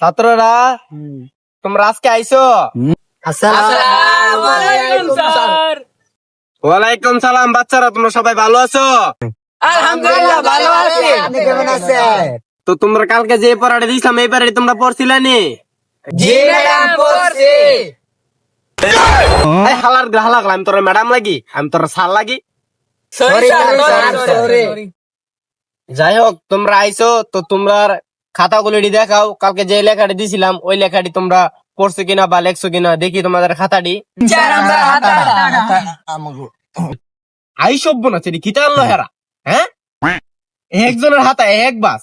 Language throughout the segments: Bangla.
ছাত্ররা তোমরা আজকে আইছো? ওয়ালাইকুম সালাম। বাচ্চারা তোমরা সবাই ভালো আছো? আলহামদুলিল্লাহ ভালো আছি। আপনি কেমন আছেন? তো তোমরা কালকে যে পড়াটা দিয়েছিলাম এই পড়াটি তোমরা পড়ছিলা নি? জি ম্যাডাম পড়ছি। হালার গ্রাহক আমি তোর ম্যাডাম লাগি, আমি তোর স্যার লাগি। Sorry sorry. যাই হোক তোমরা আইছো তো তোমরা খাতাগুলো দেখাও। কালকে যে লেখাটি দিছিলাম ওই লেখাটি তোমরা পড়ছো কিনা বা লেখছো কিনা দেখি তোমাদের খাতাটি। আই সভ্য না সেটি খিতা আনলো হেরা। হ্যাঁ, একজনের হাতা এক বাস।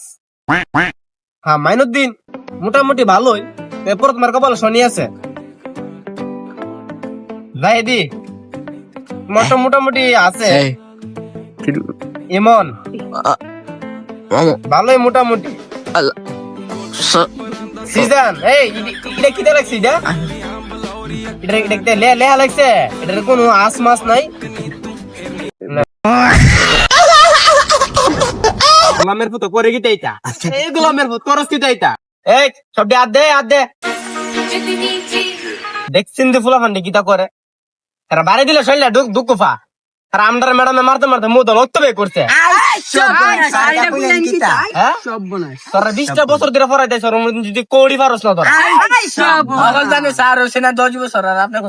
হ্যাঁ মাইনুদ্দিন মোটামুটি ভালোই, এরপর তোমার কপাল শনি আছে। জাহিদি মোটামুটি আছে। ইমন ভালোই মোটামুটি। সিজন এই এটা কি লাগছে? এটা লেহা লাগছে, এটার কোনো আস মাস নাই। গোলামের ফুটো করে কি তাইতা? এই গোলামের ফুট করস কি তাইতা? এই সবটি আদ দে দেখছিন যে ফুলা ফান্ডি কিতা করে তারা বাড়ি দিলে শৈলা দুকুফা তারা আমদার ম্যাডামে মারতে মারতে মুদ লক্ত বে করছে। তোরা 20টা বছর ধরে পড়াই দেয় যদি কৌড়ি পারস না তোরা। জানি স্যার হচ্ছে না 10 বছর আর আপনার